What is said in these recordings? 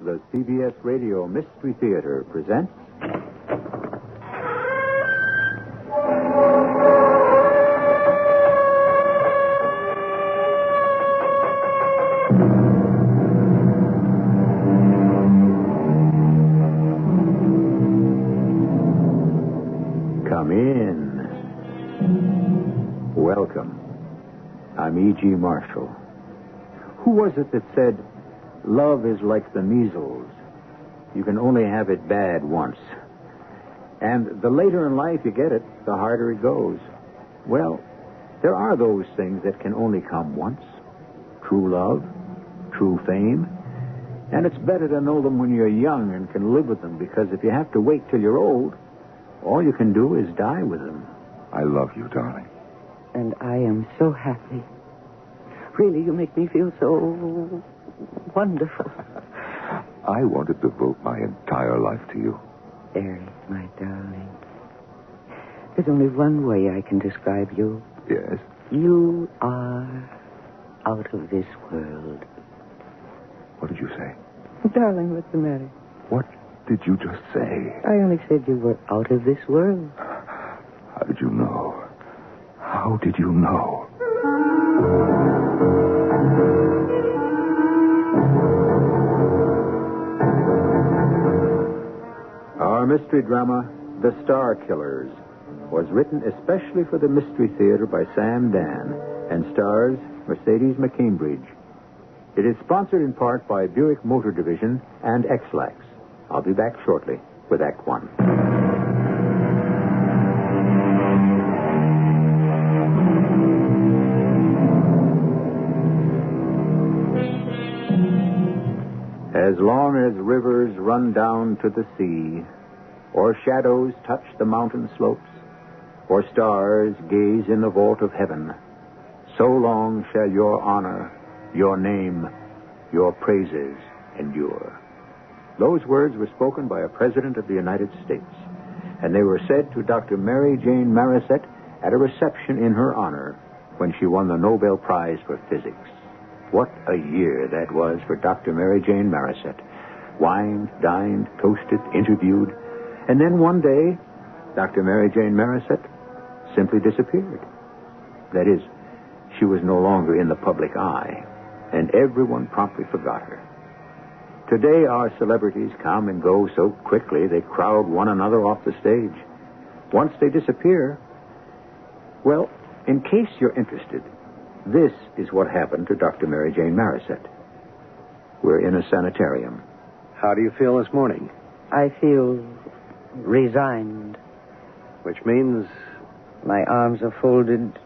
the CBS Radio Mystery Theater presents... Come in. Welcome. I'm E.G. Marshall. Who was it that said, love is like the measles? You can only have it bad once. And the later in life you get it, the harder it goes. Well, there are those things that can only come once. True love, true fame. And it's better to know them when you're young and can live with them, because if you have to wait till you're old, all you can do is die with them. I love you, darling. And I am so happy. Really, you make me feel so wonderful. I want to devote my entire life to you. Harry, my darling. There's only one way I can describe you. Yes? You are out of this world. What did you say? Darling, what's the matter? What did you just say? I only said you were out of this world. How did you know? How did you know? Our mystery drama, The Star Killers, was written especially for the Mystery Theater by Sam Dann and stars Mercedes McCambridge. It is sponsored in part by Buick Motor Division and X-Lax. I'll be back shortly with Act One. As long as rivers run down to the sea, or shadows touch the mountain slopes, or stars gaze in the vault of heaven, so long shall your honor, your name, your praises endure. Those words were spoken by a president of the United States, and they were said to Dr. Mary Jane Marisette at a reception in her honor when she won the Nobel Prize for Physics. What a year that was for Dr. Mary Jane Marisette. Wined, dined, toasted, interviewed, and then one day, Dr. Mary Jane Marisette simply disappeared. That is, she was no longer in the public eye, and everyone promptly forgot her. Today, our celebrities come and go so quickly they crowd one another off the stage. Once they disappear, well, in case you're interested, this is what happened to Dr. Mary Jane Marisette. We're in a sanitarium. How do you feel this morning? I feel resigned. Which means... My arms are folded.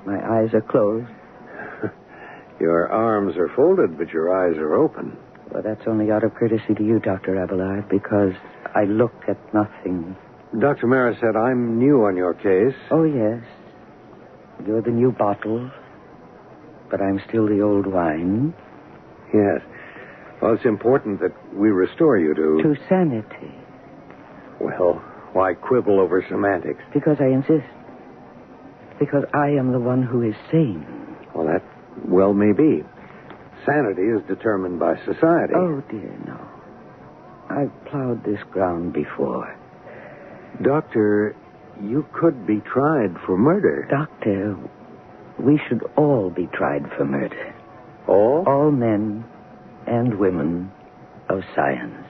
My eyes are closed. Your arms are folded, but your eyes are open. Well, that's only out of courtesy to you, Dr. Abelard, because I look at nothing. Dr. Marisette, I'm new on your case. Oh, yes. You're the new bottle, but I'm still the old wine. Yes. Well, it's important that we restore you to... To sanity. Well, why quibble over semantics? Because I insist. Because I am the one who is sane. Well, that well may be. Sanity is determined by society. Oh, dear, no. I've plowed this ground before. Doctor, you could be tried for murder. Doctor, we should all be tried for murder. All? All men and women of science.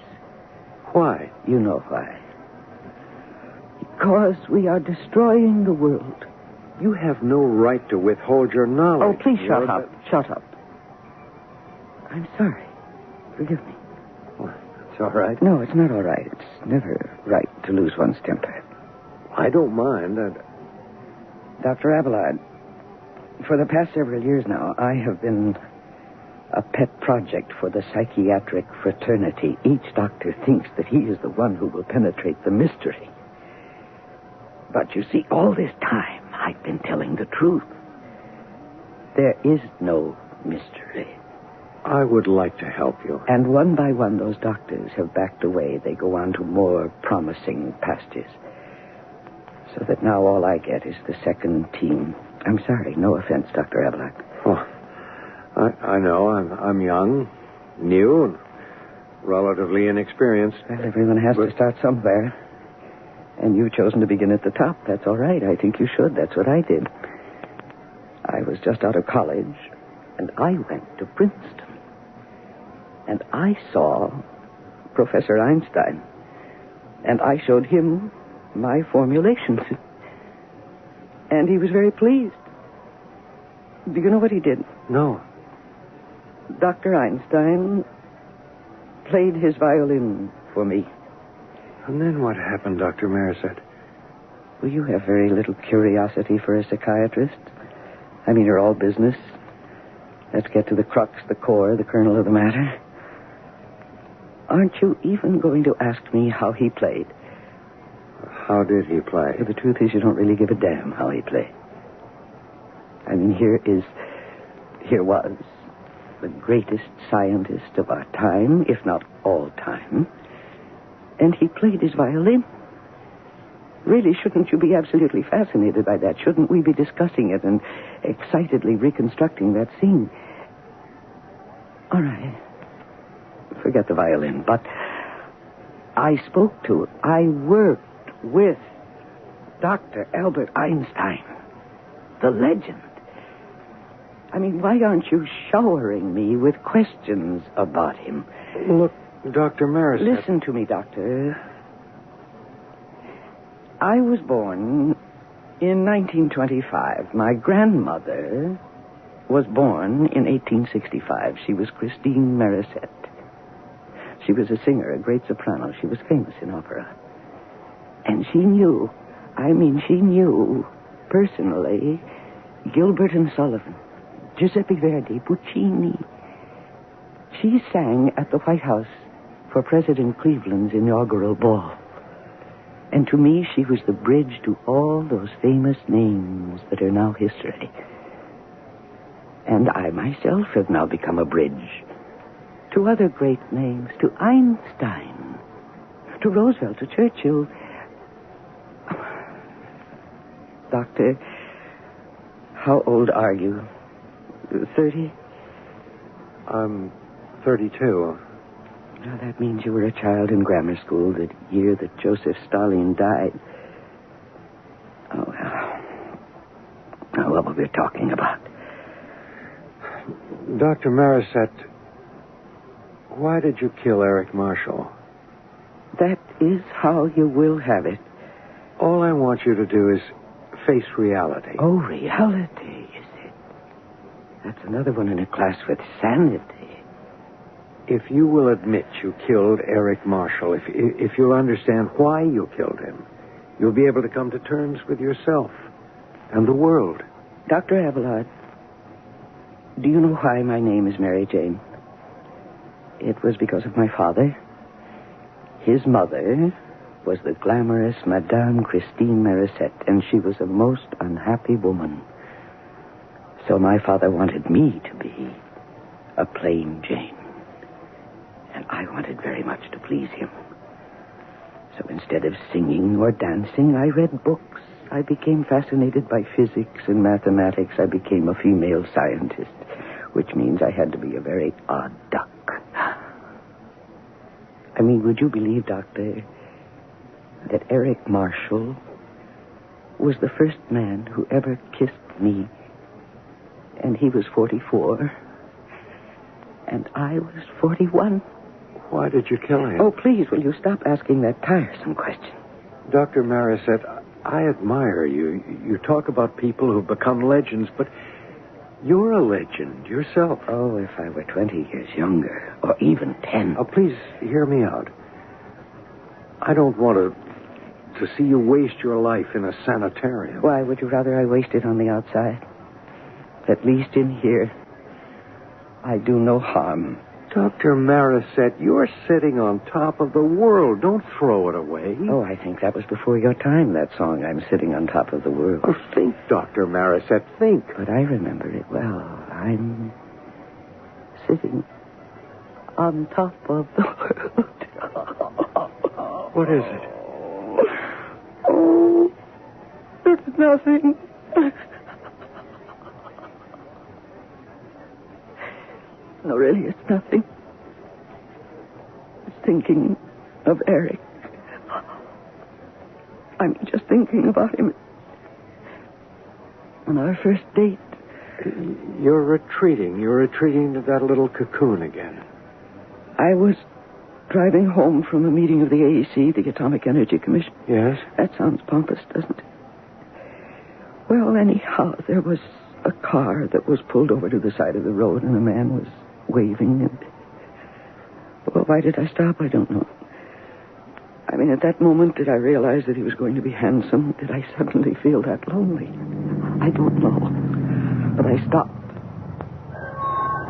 Why? You know why. Because we are destroying the world. You have no right to withhold your knowledge. Oh, please shut up. Shut up. I'm sorry. Forgive me. Well, it's all right. No, it's not all right. It's never right to lose one's temper. I don't mind. Dr. Abelard, for the past several years now, I have been a pet project for the psychiatric fraternity. Each doctor thinks that he is the one who will penetrate the mystery. But you see, all this time, I've been telling the truth. There is no mystery. I would like to help you. And one by one, those doctors have backed away. They go on to more promising pastures. So that now all I get is the second team. I'm sorry, no offense, Dr. Abelard. Oh, I know. I'm young, new. relatively inexperienced. Well, everyone has to start somewhere. And you've chosen to begin at the top. That's all right. I think you should. That's what I did. I was just out of college, and I went to Princeton. And I saw Professor Einstein. And I showed him my formulations. And he was very pleased. Do you know what he did? No. Dr. Einstein played his violin for me. And then what happened, Dr. Marisette? Well, you have very little curiosity for a psychiatrist. I mean, you're all business. Let's get to the crux, the core, the kernel of the matter. Aren't you even going to ask me how he played? How did he play? The truth is, you don't really give a damn how he played. I mean, here was the greatest scientist of our time, if not all time, and he played his violin. Really, shouldn't you be absolutely fascinated by that? Shouldn't we be discussing it and excitedly reconstructing that scene? All right. Forget the violin, but I worked with Dr. Albert Einstein, the legend. I mean, why aren't you showering me with questions about him? Look, Dr. Marisette. Listen to me, Doctor. I was born in 1925. My grandmother was born in 1865. She was Christine Marisette. She was a singer, a great soprano. She was famous in opera. And she knew personally, Gilbert and Sullivan, Giuseppe Verdi, Puccini. She sang at the White House for President Cleveland's inaugural ball. And to me, she was the bridge to all those famous names that are now history. And I myself have now become a bridge to other great names, to Einstein, to Roosevelt, to Churchill. Doctor, how old are you? 30? I'm 32. Now, that means you were a child in grammar school the year that Joseph Stalin died. Oh, well. Now, what were we talking about? Dr. Marisette, why did you kill Eric Marshall? That is how you will have it. All I want you to do is face reality. Oh, reality, is it? That's another one in a class with sanity. If you will admit you killed Eric Marshall, if you'll understand why you killed him, you'll be able to come to terms with yourself and the world. Dr. Abelard, do you know why my name is Mary Jane? It was because of my father. His mother was the glamorous Madame Christine Marisette, and she was a most unhappy woman. So my father wanted me to be a plain Jane. And I wanted very much to please him. So instead of singing or dancing, I read books. I became fascinated by physics and mathematics. I became a female scientist, which means I had to be a very odd duck. I mean, would you believe, Doctor, that Eric Marshall was the first man who ever kissed me? And he was 44. And I was 41. Why did you kill him? Oh, please, will you stop asking that tiresome question? Dr. Marisette, I admire you. You talk about people who've become legends, but you're a legend yourself. Oh, if I were 20 years younger, or even 10. Oh, please, hear me out. I don't want to see you waste your life in a sanitarium. Why, would you rather I waste it on the outside? At least in here, I do no harm. Dr. Marisette, you're sitting on top of the world. Don't throw it away. Oh, I think that was before your time, that song, I'm Sitting on Top of the World. Oh, think, Dr. Marisette, think. But I remember it well. I'm sitting on top of the world. What is it? Oh, it's nothing. No, really, it's nothing. thinking of Eric. I'm just thinking about him on our first date. You're retreating. You're retreating to that little cocoon again. I was driving home from a meeting of the AEC, the Atomic Energy Commission. Yes? That sounds pompous, doesn't it? Well, anyhow, there was a car that was pulled over to the side of the road, and a man was waving. And well, why did I stop? I don't know. I mean, at that moment, did I realize that he was going to be handsome? Did I suddenly feel that lonely? I don't know. But I stopped.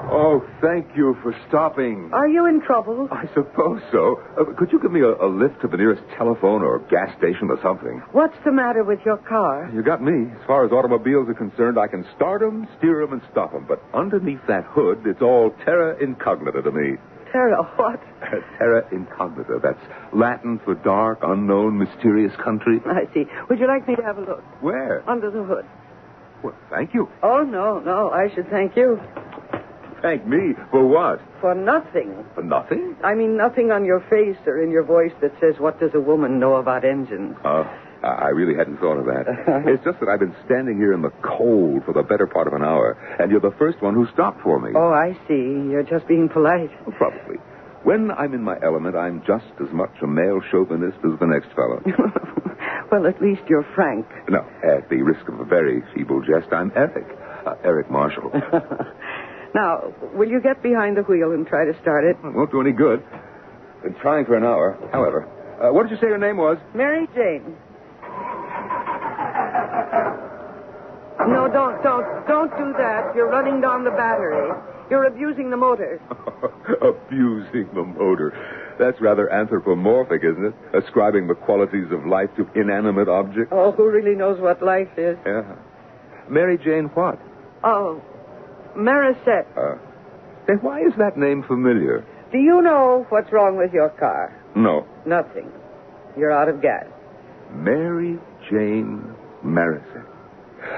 Oh, thank you for stopping. Are you in trouble? I suppose so. Could you give me a lift to the nearest telephone or gas station or something? What's the matter with your car? You got me. As far as automobiles are concerned, I can start them, steer them, and stop them. But underneath that hood, it's all terra incognita to me. Terra what? Terra incognita. That's Latin for dark, unknown, mysterious country. I see. Would you like me to have a look? Where? Under the hood. Well, thank you. Oh, no. I should thank you. Thank me? For what? For nothing. For nothing? I mean, nothing on your face or in your voice that says, what does a woman know about engines? I really hadn't thought of that. It's just that I've been standing here in the cold for the better part of an hour, and you're the first one who stopped for me. Oh, I see. You're just being polite. Well, probably. When I'm in my element, I'm just as much a male chauvinist as the next fellow. Well, at least you're frank. No, at the risk of a very feeble jest, I'm Eric. Eric Marshall. Now, will you get behind the wheel and try to start it? It won't do any good. Been trying for an hour. However, what did you say your name was? Mary Jane. No, don't do that. You're running down the battery. You're abusing the motor. Abusing the motor. That's rather anthropomorphic, isn't it? Ascribing the qualities of life to inanimate objects. Oh, who really knows what life is? Yeah. Mary Jane what? Oh, Marisette. Then why is that name familiar? Do you know what's wrong with your car? No. Nothing. You're out of gas. Mary Jane Marisette.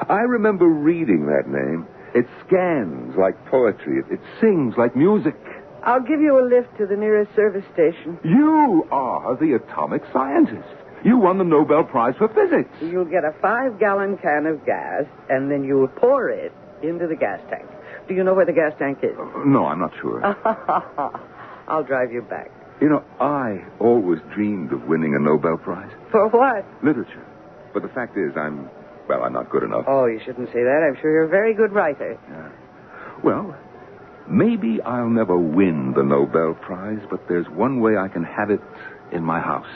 I remember reading that name. It scans like poetry. It sings like music. I'll give you a lift to the nearest service station. You are the atomic scientist. You won the Nobel Prize for Physics. You'll get a 5-gallon can of gas, and then you'll pour it into the gas tank. Do you know where the gas tank is? No, I'm not sure. I'll drive you back. You know, I always dreamed of winning a Nobel Prize. For what? Literature. But the fact is, I'm not good enough. Oh, you shouldn't say that. I'm sure you're a very good writer. Yeah. Well, maybe I'll never win the Nobel Prize, but there's one way I can have it in my house.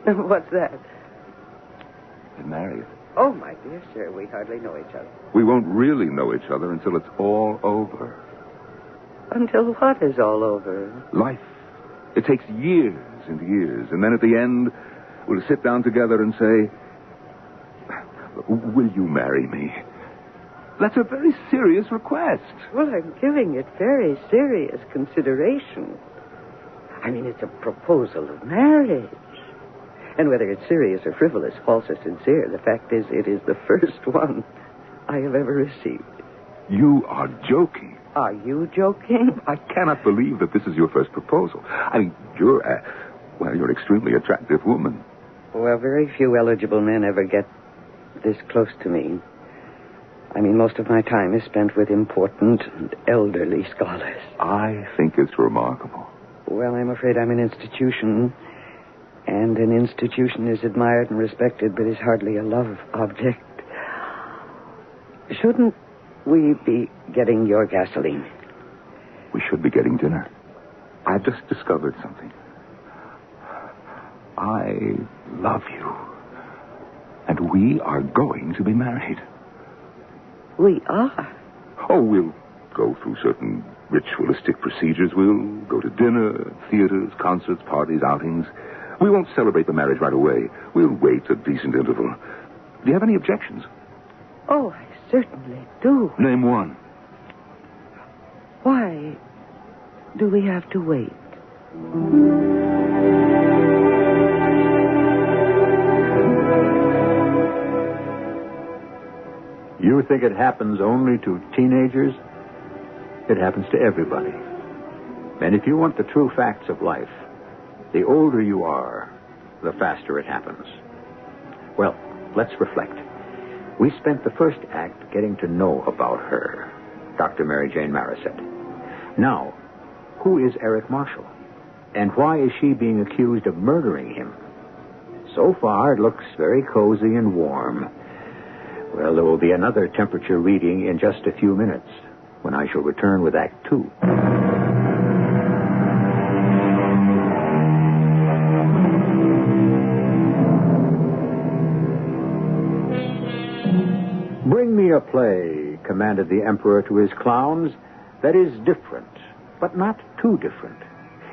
What's that? Get married. Oh, my dear sir, we hardly know each other. We won't really know each other until it's all over. Until what is all over? Life. It takes years and years, and then at the end, we'll sit down together and say, will you marry me? That's a very serious request. Well, I'm giving it very serious consideration. I mean, it's a proposal of marriage. And whether it's serious or frivolous, false or sincere, the fact is, it is the first one I have ever received. You are joking. Are you joking? I cannot believe that this is your first proposal. I mean, you're an extremely attractive woman. Well, very few eligible men ever get this close to me. I mean, most of my time is spent with important and elderly scholars. I think it's remarkable. Well, I'm afraid I'm an institution, and an institution is admired and respected, but is hardly a love object. Shouldn't we be getting your gasoline? We should be getting dinner. I've just discovered something. I love you. And we are going to be married. We are? Oh, we'll go through certain ritualistic procedures. We'll go to dinner, theaters, concerts, parties, outings. We won't celebrate the marriage right away. We'll wait a decent interval. Do you have any objections? Oh, I certainly do. Name one. Why do we have to wait? You think it happens only to teenagers? It happens to everybody. And if you want the true facts of life, The older you are, the faster it happens. Well, let's reflect. We spent the first act getting to know about her, Dr. Mary Jane Marisette. Now, who is Eric Marshall? And why is she being accused of murdering him? So far, it looks very cozy and warm. Well, there will be another temperature reading in just a few minutes, when I shall return with Act 2. Bring me a play, commanded the Emperor to his clowns, that is different, but not too different.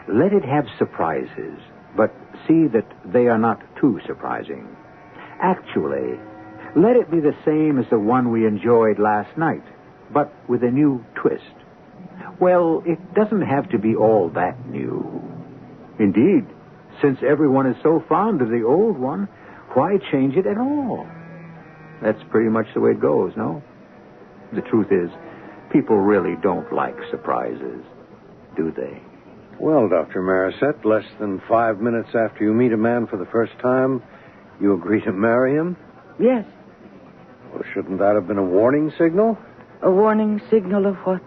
Let it have surprises, but see that they are not too surprising. Actually, let it be the same as the one we enjoyed last night, but with a new twist. Well, it doesn't have to be all that new. Indeed, since everyone is so fond of the old one, why change it at all? That's pretty much the way it goes, no? The truth is, people really don't like surprises, do they? Well, Dr. Marisette, less than 5 minutes after you meet a man for the first time, you agree to marry him? Yes. Well, shouldn't that have been a warning signal? A warning signal of what?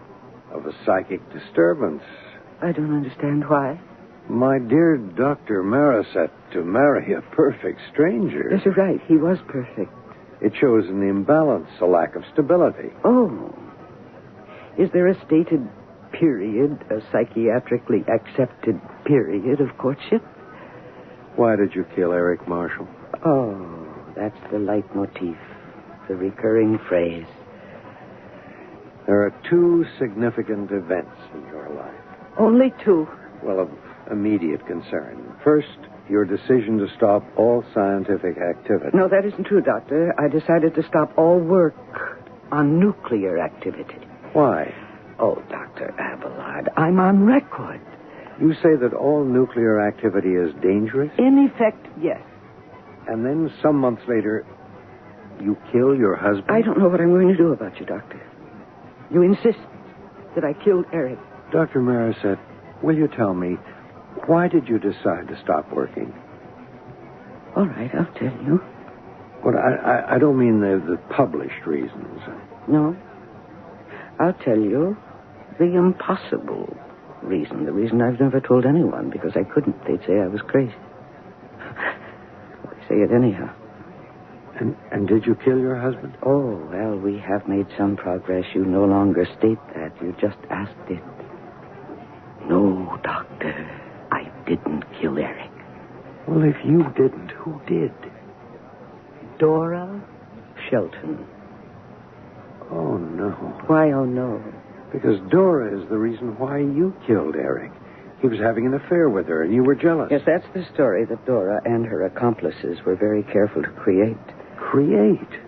Of a psychic disturbance. I don't understand why. My dear Dr. Marisette, to marry a perfect stranger. Yes, you're right. He was perfect. It shows an imbalance, a lack of stability. Oh. Is there a stated period, a psychiatrically accepted period of courtship? Why did you kill Eric Marshall? Oh, that's the leitmotif, the recurring phrase. There are 2 significant events in your life. Only 2. Well, of immediate concern. First, your decision to stop all scientific activity. No, that isn't true, Doctor. I decided to stop all work on nuclear activity. Why? Oh, Dr. Abelard, I'm on record. You say that all nuclear activity is dangerous? In effect, yes. And then some months later, you kill your husband? I don't know what I'm going to do about you, Doctor. You insist that I killed Eric. Dr. Marisette, will you tell me, why did you decide to stop working? All right, I'll tell you. But I don't mean the published reasons. No. I'll tell you the impossible reason. The reason I've never told anyone, because I couldn't. They'd say I was crazy. They say it anyhow. And did you kill your husband? Oh, well, we have made some progress. You no longer state that. You just asked it. No, Doctor, I didn't kill Eric. Well, if you didn't, who did? Dora Shelton. Oh, no. Why, oh, no? Because Dora is the reason why you killed Eric. He was having an affair with her, and you were jealous. Yes, that's the story that Dora and her accomplices were very careful to create. Create?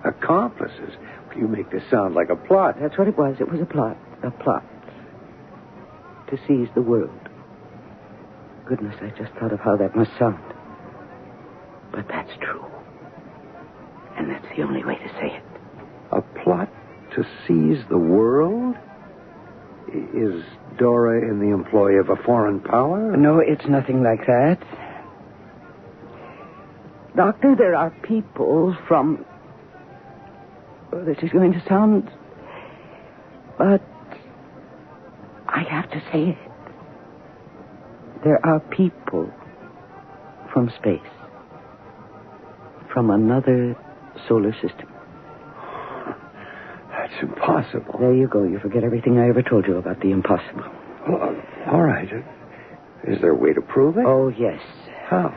Accomplices? Well, you make this sound like a plot. That's what it was. It was a plot. A plot. To seize the world. Goodness, I just thought of how that must sound. But that's true. And that's the only way to say it. A plot to seize the world? Is Dora in the employ of a foreign power? No, it's nothing like that. Doctor, there are people from... Oh, this is going to sound... But I have to say it. There are people from space. From another solar system. That's impossible. There you go. You forget everything I ever told you about the impossible. Well, all right. Is there a way to prove it? Oh, yes. How?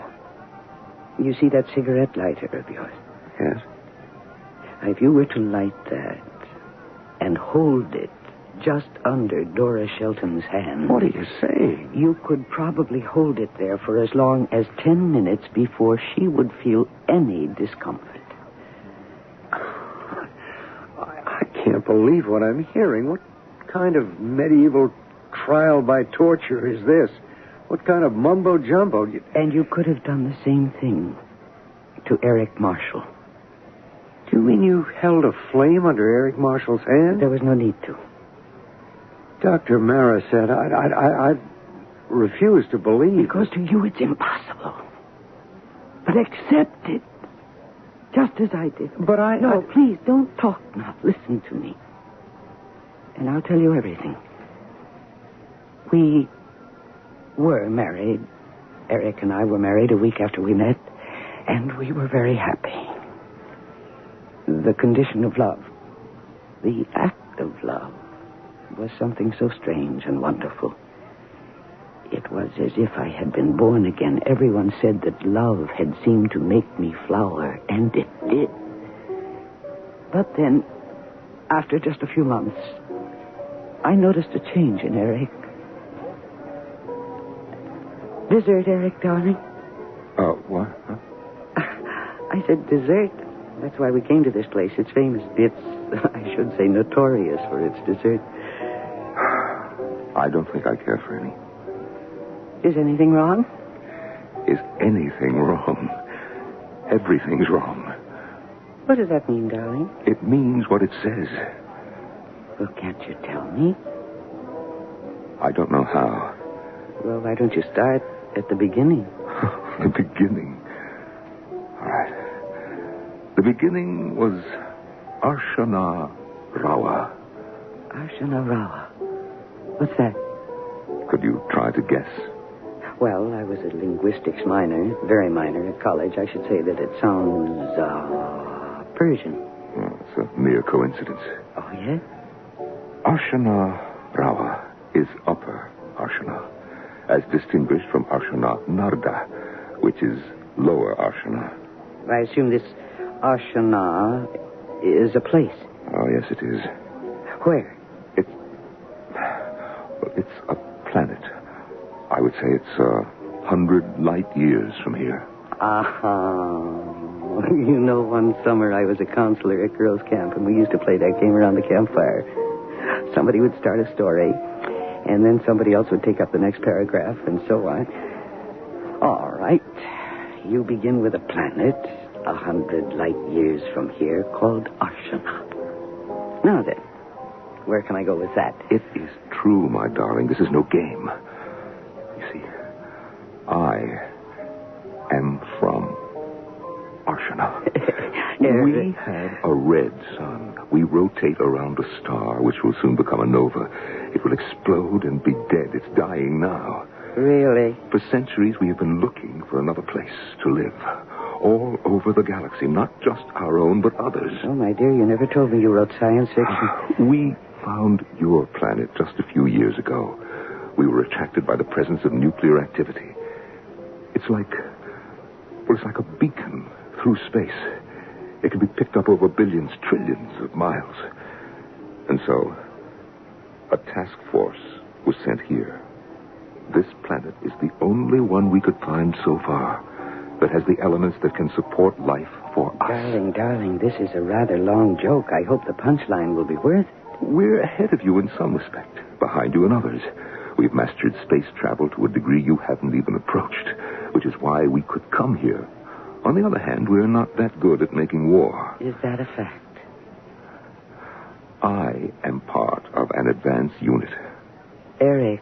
You see that cigarette lighter of yours? Yes. If you were to light that and hold it just under Dora Shelton's hand... What are you saying? You could probably hold it there for as long as 10 minutes before she would feel any discomfort. I can't believe what I'm hearing. What kind of medieval trial by torture is this? What kind of mumbo-jumbo? And you could have done the same thing to Eric Marshall. Do you mean you held a flame under Eric Marshall's hand? There was no need to. Dr. Marisette, refuse to believe. Because to you it's impossible. But accept it. Just as I did. But No, please, don't talk now. Listen to me. And I'll tell you everything. We were married. Eric and I were married a week after we met. And we were very happy. The condition of love, the act of love, was something so strange and wonderful. It was as if I had been born again. Everyone said that love had seemed to make me flower, and it did. But then, after just a few months, I noticed a change in Eric. Dessert, Eric, darling? What? Huh? I said dessert. That's why we came to this place. It's famous. It's, I should say, notorious for its dessert. I don't think I care for any. Is anything wrong? Is anything wrong? Everything's wrong. What does that mean, darling? It means what it says. Well, can't you tell me? I don't know how. Well, why don't you start at the beginning? The beginning. All right. The beginning was Arshana Rawa. Arshana Rawa. What's that? Could you try to guess? Well, I was a linguistics minor, very minor at college. I should say that it sounds, Persian. Well, it's a mere coincidence. Oh, yeah? Arshana Rawa is upper Arshana, as distinguished from Arshana Narda, which is lower Arshana. I assume this Arshana is a place. Oh, yes, it is. Where? It's a planet. I would say it's 100 light years from here. You know, one summer I was a counselor at girls' camp, and we used to play that game around the campfire. Somebody would start a story, and then somebody else would take up the next paragraph, and so on. All right. You begin with a planet 100 light years from here called Arshana. Now then, where can I go with that? It is true, my darling. This is no game. You see, I am from Arshana. We have a red sun. We rotate around a star, which will soon become a nova. It will explode and be dead. It's dying now. Really? For centuries, we have been looking for another place to live. All over the galaxy. Not just our own, but others. Oh, my dear, you never told me you wrote science fiction. We found your planet just a few years ago. We were attracted by the presence of nuclear activity. It's like a beacon through space. It can be picked up over billions, trillions of miles. And so, a task force was sent here. This planet is the only one we could find so far that has the elements that can support life for us. Darling, this is a rather long joke. I hope the punchline will be worth it. We're ahead of you in some respect, behind you in others. We've mastered space travel to a degree you haven't even approached, which is why we could come here. On the other hand, we're not that good at making war. Is that a fact? I am part of an advanced unit. Eric,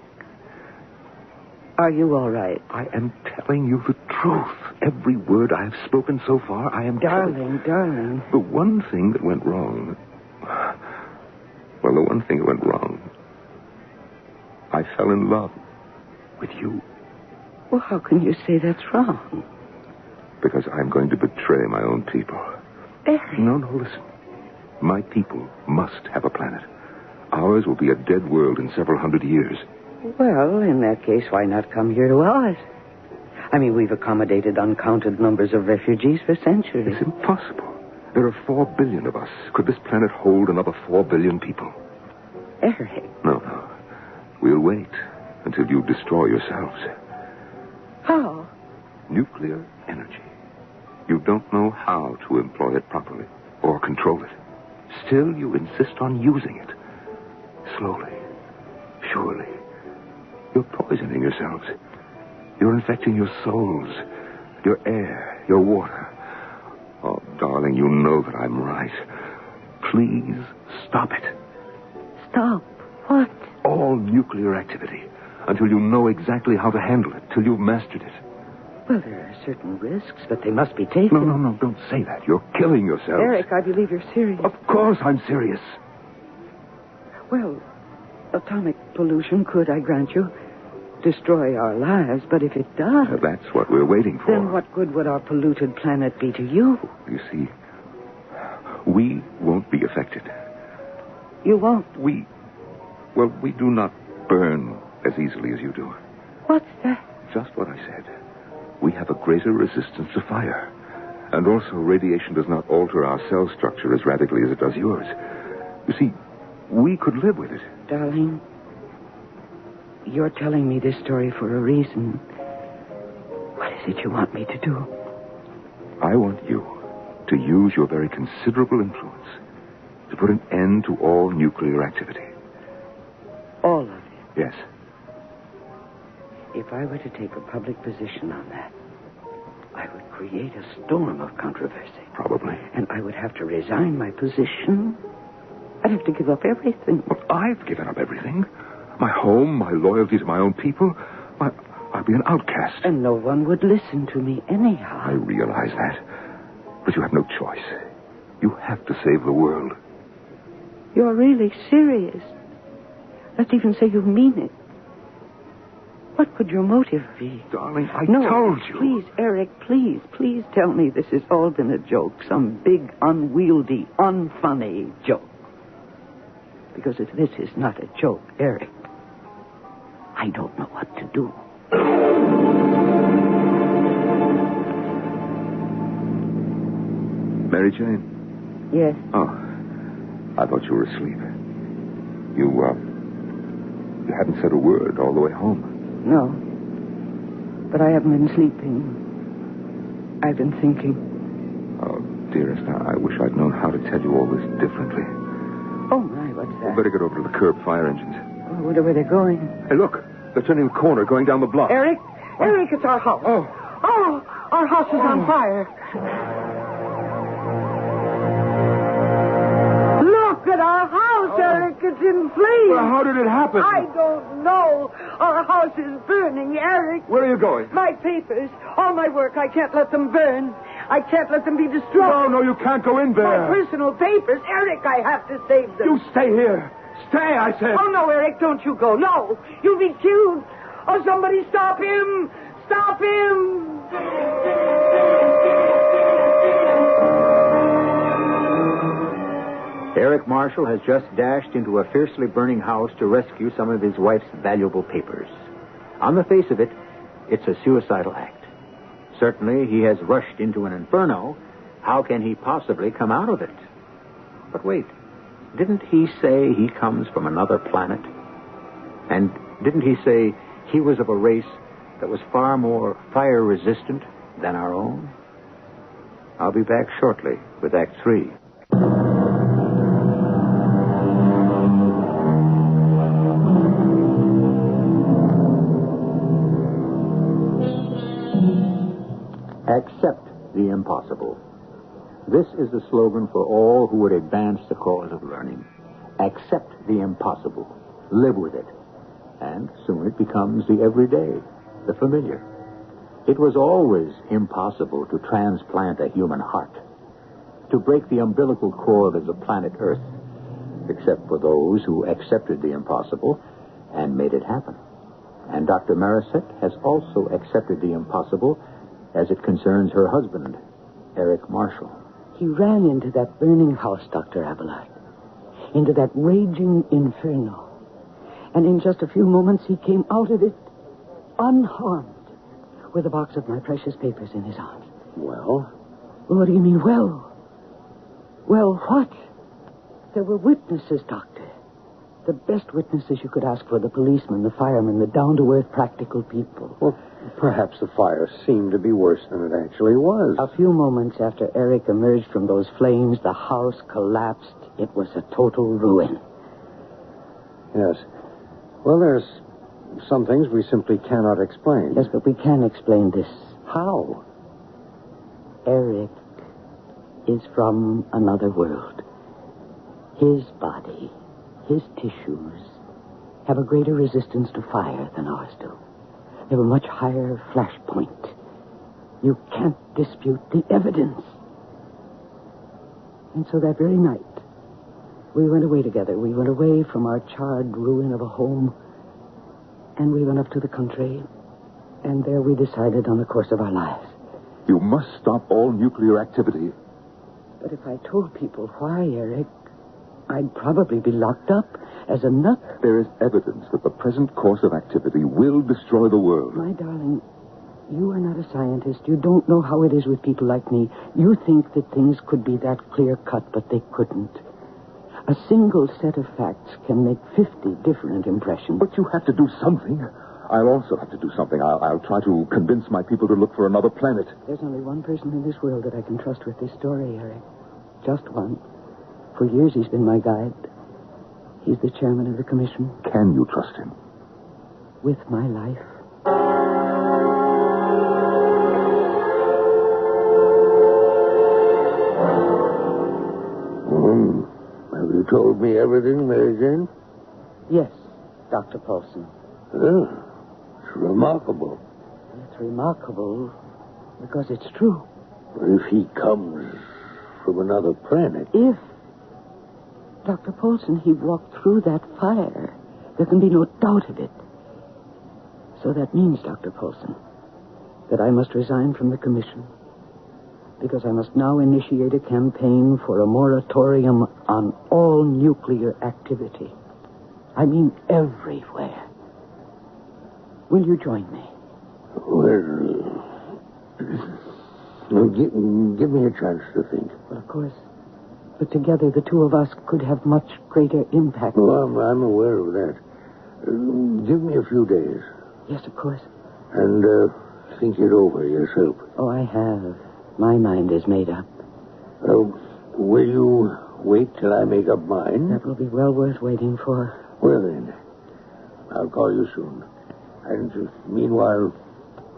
are you all right? I am telling you the truth. Every word I have spoken so far, I am Darling. The one thing that went wrong... Well, the one thing that went wrong... I fell in love with you. Well, how can you say that's wrong? Because I'm going to betray my own people. Eric. No, listen. My people must have a planet. Ours will be a dead world in several hundred years. Well, in that case, why not come here to ours? I mean, we've accommodated uncounted numbers of refugees for centuries. It's impossible. There are 4 billion of us. Could this planet hold another 4 billion people? Eric. No. We'll wait until you destroy yourselves. How? Nuclear energy. You don't know how to employ it properly or control it. Still, you insist on using it. Slowly. Surely. You're poisoning yourselves. You're infecting your souls, your air, your water. Oh, darling, you know that I'm right. Please stop it. Stop? What? All nuclear activity. until you know exactly how to handle it, till you've mastered it. Well, there are certain risks, but they must be taken. No, don't say that. You're killing yourself. Eric, I believe you're serious. Of course I'm serious. Well, atomic pollution could, I grant you, destroy our lives, but if it does... That's what we're waiting for. Then what good would our polluted planet be to you? You see, we won't be affected. You won't? We do not burn as easily as you do. What's that? Just what I said. We have a greater resistance to fire. And also, radiation does not alter our cell structure as radically as it does yours. You see, we could live with it. Darling, you're telling me this story for a reason. What is it you want me to do? I want you to use your very considerable influence to put an end to all nuclear activity. All of it? Yes. If I were to take a public position on that, I would create a storm of controversy. Probably. And I would have to resign my position. I'd have to give up everything. Well, I've given up everything. My home, my loyalty to my own people. I'd be an outcast. And no one would listen to me anyhow. I realize that. But you have no choice. You have to save the world. You're really serious. Let's even say you mean it. What could your motive be? Darling, I No, told you. Please, Eric, please tell me this has all been a joke. Some big, unwieldy, unfunny joke. Because if this is not a joke, Eric, I don't know what to do. Mary Jane? Yes? Oh, I thought you were asleep. You hadn't said a word all the way home. No. But I haven't been sleeping. I've been thinking. Oh, dearest, I wish I'd known how to tell you all this differently. Oh, my, what's that? We'd better get over to the curb fire engines. I wonder where they're going. Hey, look. They're turning the corner, going down the block. Eric! Eric, it's our house. Oh, our house is on fire. Look at our house, Eric. It's in flames. Well, how did it happen? I don't know. Our house is burning, Eric. Where are you going? My papers, all my work, I can't let them burn. I can't let them be destroyed. No, you can't go in there. My personal papers, Eric, I have to save them. You stay here. Stay, I said. Oh, no, Eric, don't you go. No, you'll be killed. Oh, somebody stop him. Stop him. Eric Marshall has just dashed into a fiercely burning house to rescue some of his wife's valuable papers. On the face of it, it's a suicidal act. Certainly, he has rushed into an inferno. How can he possibly come out of it? But wait, didn't he say he comes from another planet? And didn't he say he was of a race that was far more fire-resistant than our own? I'll be back shortly with Act 3. Accept the impossible. This is the slogan for all who would advance the cause of learning. Accept the impossible. Live with it. And soon it becomes the everyday, the familiar. It was always impossible to transplant a human heart, to break the umbilical cord of the planet Earth, except for those who accepted the impossible and made it happen. And Dr. Marisette has also accepted the impossible as it concerns her husband, Eric Marshall. He ran into that burning house, Dr. Abelard, into that raging inferno. And in just a few moments, he came out of it unharmed, with a box of my precious papers in his arms. Well? What do you mean, well? Well, what? There were witnesses, Doctor. The best witnesses you could ask for, the policemen, the firemen, the down-to-earth practical people. Well, perhaps the fire seemed to be worse than it actually was. A few moments after Eric emerged from those flames, the house collapsed. It was a total ruin. Yes. Well, there's some things we simply cannot explain. Yes, but we can explain this. How? Eric is from another world. His body, his tissues, have a greater resistance to fire than ours do. They have a much higher flash point. You can't dispute the evidence. And so that very night, we went away together. We went away from our charred ruin of a home, and we went up to the country, and there we decided on the course of our lives. You must stop all nuclear activity. But if I told people why, Eric, I'd probably be locked up as a nut. There is evidence that the present course of activity will destroy the world. My darling, you are not a scientist. You don't know how it is with people like me. You think that things could be that clear-cut, but they couldn't. A single set of facts can make 50 different impressions. But you have to do something. I'll also have to do something. I'll try to convince my people to look for another planet. There's only one person in this world that I can trust with this story, Eric. Just one. For years he's been my guide. He's the chairman of the commission. Can you trust him? With my life. Have you told me everything, Mary Jane? Yes, Dr. Paulson. Oh, it's remarkable. It's remarkable because it's true. But if he comes from another planet... If, Dr. Paulson, he walked through that fire, there can be no doubt of it. So that means, Dr. Paulson, that I must resign from the commission, because I must now initiate a campaign for a moratorium on all nuclear activity. I mean everywhere. Will you join me? Well, give me a chance to think. Well, of course. But together, the two of us could have much greater impact. Oh, I'm aware of that. Give me a few days. Yes, of course. And think it over yourself. Oh, I have. My mind is made up. Will you wait till I make up mine? That will be well worth waiting for. Well, then, I'll call you soon. And meanwhile,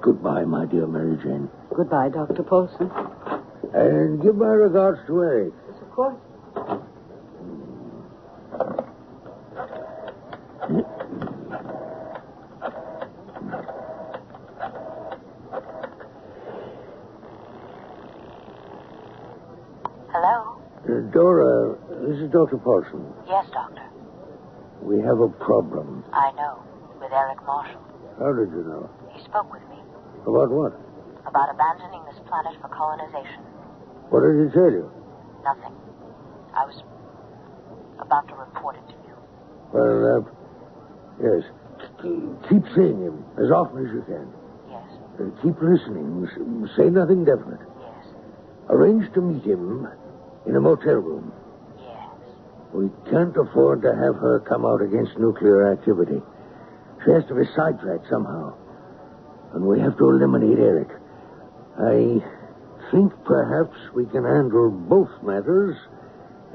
goodbye, my dear Mary Jane. Goodbye, Dr. Paulson. And give my regards to Eric. Yes, of course. Hello? Dora, this is Dr. Paulson. Yes, Doctor. We have a problem. I know. With Eric Marshall. How did you know? He spoke with me About what? about abandoning this planet for colonization. What did he tell you? Nothing. I was about to report it to you. Well, yes. Keep seeing him as often as you can. Yes. Keep listening. Say nothing definite. Yes. Arrange to meet him in a motel room. Yes. We can't afford to have her come out against nuclear activity. She has to be sidetracked somehow. And we have to eliminate Eric. I think perhaps we can handle both matters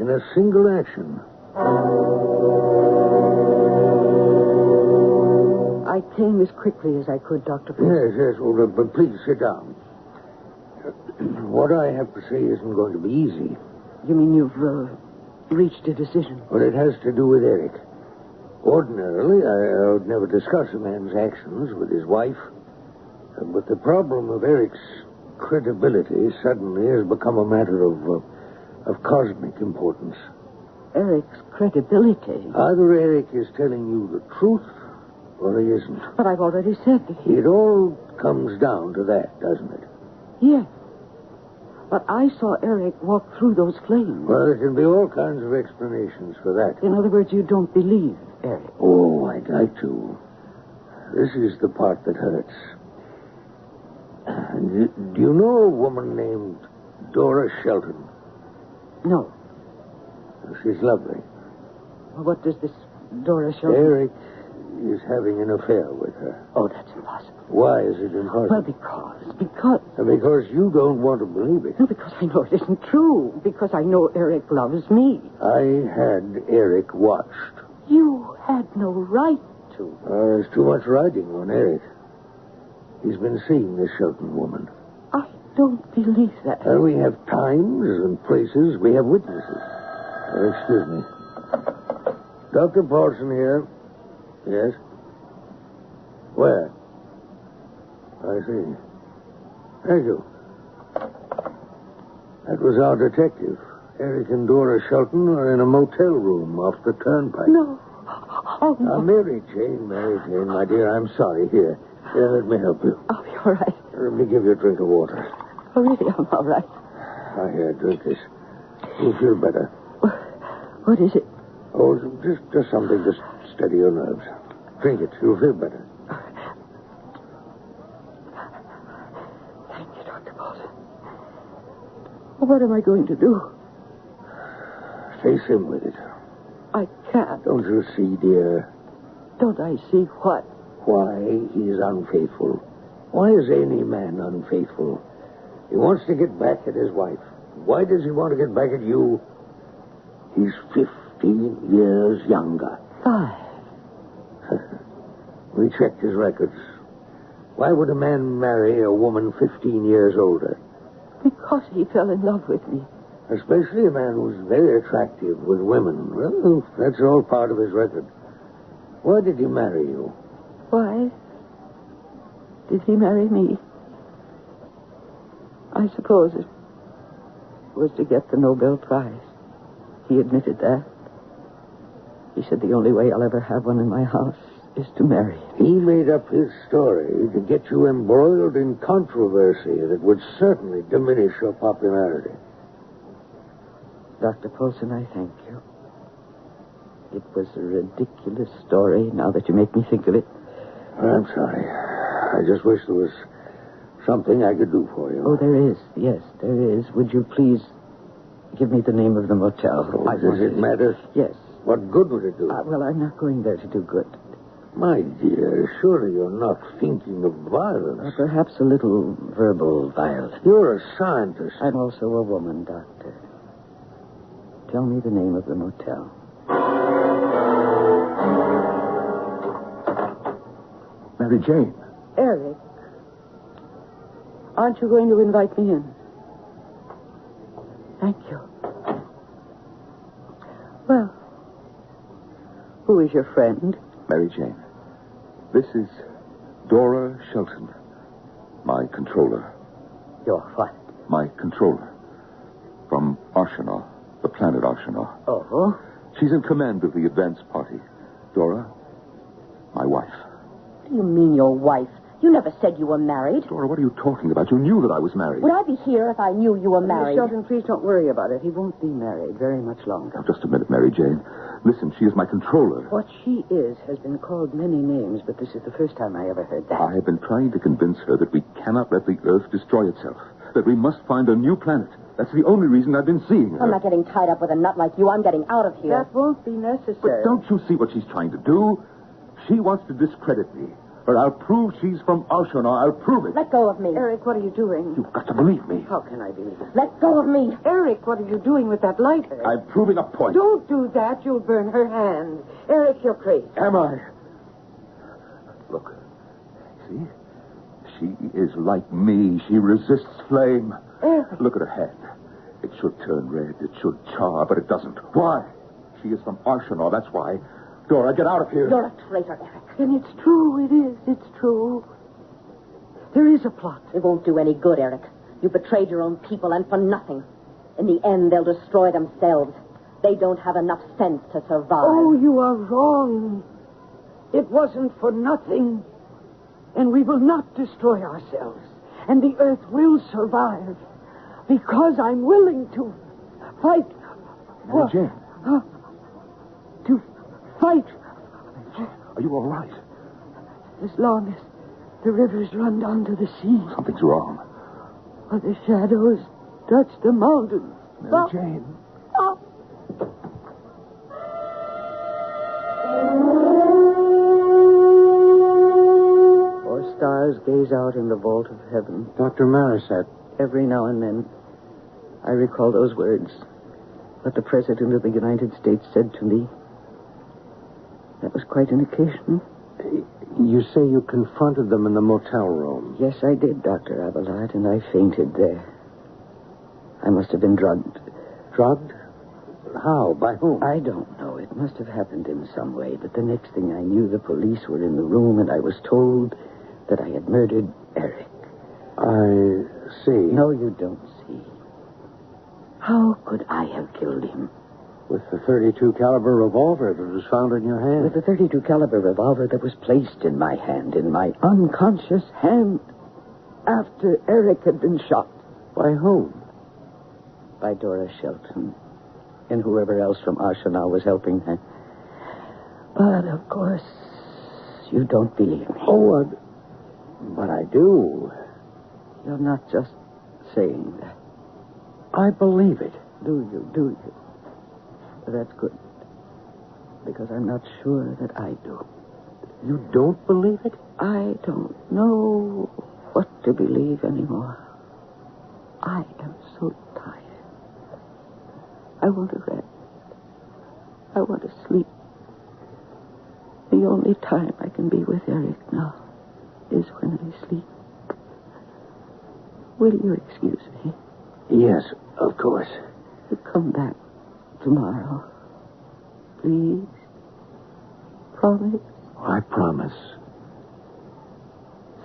in a single action. I came as quickly as I could, Dr. Paulson. Yes. Well, but please sit down. What I have to say isn't going to be easy. You mean you've reached a decision? But it has to do with Eric. Ordinarily, I would never discuss a man's actions with his wife. But the problem of Eric's credibility suddenly has become a matter of cosmic importance. Eric's credibility? Either Eric is telling you the truth, or he isn't. But I've already said that he... It all comes down to that, doesn't it? Yes. But I saw Eric walk through those flames. Well, there can be all kinds of explanations for that. In other words, you don't believe Eric. Oh, I'd like to. This is the part that hurts. Do you know a woman named Dora Shelton? No. She's lovely. What does this Dora show? Eric is having an affair with her. Oh, that's impossible. Why is it impossible? Well, because... Because you don't want to believe it. No, because I know it isn't true. Because I know Eric loves me. I had Eric watched. You had no right to. There's too much riding on Eric. He's been seeing this Shelton woman. I don't believe that. We have times and places. We have witnesses. Excuse me. Dr. Paulson here. Yes? Where? I see. Thank you. That was our detective. Eric and Dora Shelton are in a motel room off the turnpike. No. Oh, no. Mary Jane, my dear, I'm sorry. Here, let me help you. I'll be all right. Let me give you a drink of water. Oh, really, I'm all right. Here, drink this. You'll feel better. What is it? Oh, just something to steady your nerves. Drink it. You'll feel better. Thank you, Dr. Paulson. What am I going to do? Face him with it. I can't. Don't you see, dear? Don't I see what? Why he's unfaithful. Why is any man unfaithful? He wants to get back at his wife. Why does he want to get back at you? He's 15 years younger. 5. We checked his records. Why would a man marry a woman 15 years older? Because he fell in love with me. Especially a man who's very attractive with women. Well, that's all part of his record. Why did he marry you? Why did he marry me? I suppose it was to get the Nobel Prize. He admitted that. He said the only way I'll ever have one in my house is to marry. He made up his story to get you embroiled in controversy that would certainly diminish your popularity. Dr. Paulson, I thank you. It was a ridiculous story, now that you make me think of it. I'm sorry. I just wish there was something I could do for you. Oh, there is. Yes, there is. Would you please give me the name of the motel? Oh, does it matter? Yes. What good would it do? Well, I'm not going there to do good. My dear, surely you're not thinking of violence. Perhaps a little verbal violence. You're a scientist. I'm also a woman, Doctor. Tell me the name of the motel. Mary Jane. Eric. Aren't you going to invite me in? Thank you. Well, who is your friend? Mary Jane. This is Dora Shelton, my controller. Your what? My controller. From Arsenal, the planet Arsenal. Oh? She's in command of the advance party. Dora, my wife. What do you mean, your wife? You never said you were married. Dora, what are you talking about? You knew that I was married. Would I be here if I knew you were married? Miss Shelton, please don't worry about it. He won't be married very much longer. Now, just a minute, Mary Jane. Listen, she is my controller. What she is has been called many names, but this is the first time I ever heard that. I have been trying to convince her that we cannot let the Earth destroy itself. That we must find a new planet. That's the only reason I've been seeing her. I'm not getting tied up with a nut like you. I'm getting out of here. That won't be necessary. But don't you see what she's trying to do? She wants to discredit me. Or I'll prove she's from Arsenal. I'll prove it. Let go of me. Eric, what are you doing? You've got to believe me. How can I believe it? Let go of me. Eric, what are you doing with that lighter? I'm proving a point. Don't do that. You'll burn her hand. Eric, you're crazy. Am I? Look. See? She is like me. She resists flame. Eric. Look at her hand. It should turn red. It should char, but it doesn't. Why? She is from Arsenal. That's why. Dora, get out of here. You're a traitor, Eric. And it's true. It is. It's true. There is a plot. It won't do any good, Eric. You betrayed your own people, and for nothing. In the end, they'll destroy themselves. They don't have enough sense to survive. Oh, you are wrong. It wasn't for nothing. And we will not destroy ourselves. And the Earth will survive. Because I'm willing to fight. Mary Jane. To fight. Are you all right? As long as the rivers run down to the sea. Something's wrong. Or the shadows touch the mountains. Mary Jane. Or stars gaze out in the vault of heaven. Dr. Marisette. Every now and then, I recall those words. What the President of the United States said to me. That was quite an occasion. You say you confronted them in the motel room. Yes, I did, Dr. Abelard, and I fainted there. I must have been drugged. Drugged? How? By whom? I don't know. It must have happened in some way, but the next thing I knew, the police were in the room, and I was told that I had murdered Eric. I see. No, you don't see. How could I have killed him? With the .32 caliber revolver that was found in your hand. With the .32 caliber revolver that was placed in my hand, in my unconscious hand, after Eric had been shot. By whom? By Dora Shelton and whoever else from Arsenal was helping her. But, of course, you don't believe me. Oh, but I do. You're not just saying that. I believe it. Do you? That's good. Because I'm not sure that I do. You don't believe it? I don't know what to believe anymore. I am so tired. I want to rest. I want to sleep. The only time I can be with Eric now is when I sleep. Will you excuse me? Yes, of course. You come back tomorrow. Please. Promise. I promise.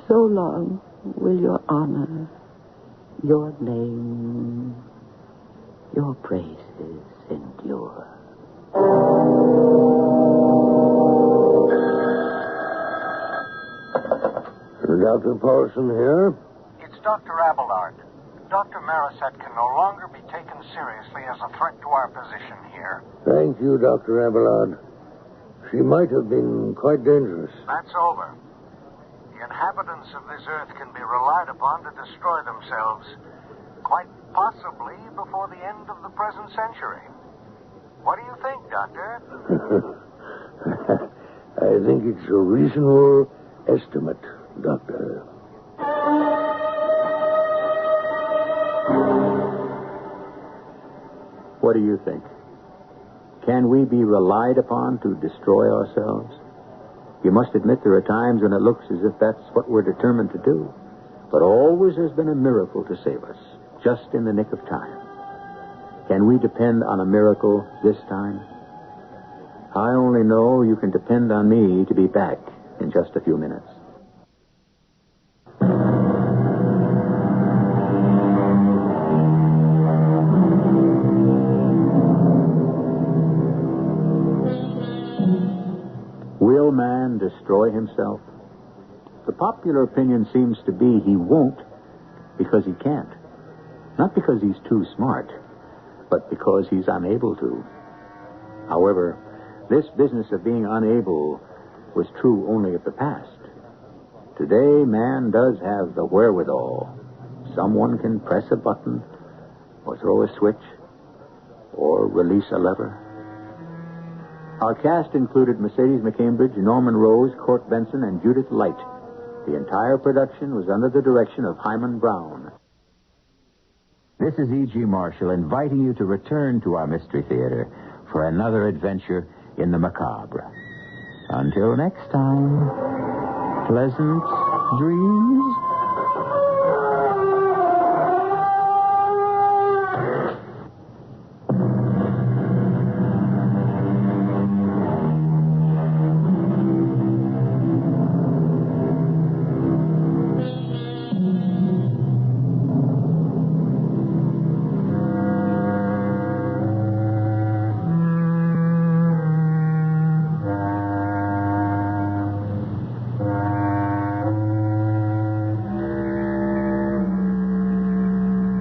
So long will your honor, your name, your praises endure. Dr. Paulson here. It's Dr. Abelard. Dr. Marisette can no longer be taken seriously as a threat to our position here. Thank you, Dr. Abelard. She might have been quite dangerous. That's over. The inhabitants of this earth can be relied upon to destroy themselves, quite possibly before the end of the present century. What do you think, Doctor? I think it's a reasonable estimate, Doctor. What do you think? Can we be relied upon to destroy ourselves? You must admit there are times when it looks as if that's what we're determined to do. But always there's been a miracle to save us, just in the nick of time. Can we depend on a miracle this time? I only know you can depend on me to be back in just a few minutes. Will man destroy himself? The popular opinion seems to be he won't because he can't. Not because he's too smart, but because he's unable to. However, this business of being unable was true only of the past. Today, man does have the wherewithal. Someone can press a button, or throw a switch, or release a lever. Our cast included Mercedes McCambridge, Norman Rose, Court Benson, and Judith Light. The entire production was under the direction of Hyman Brown. This is E.G. Marshall inviting you to return to our Mystery Theater for another adventure in the macabre. Until next time, pleasant dreams.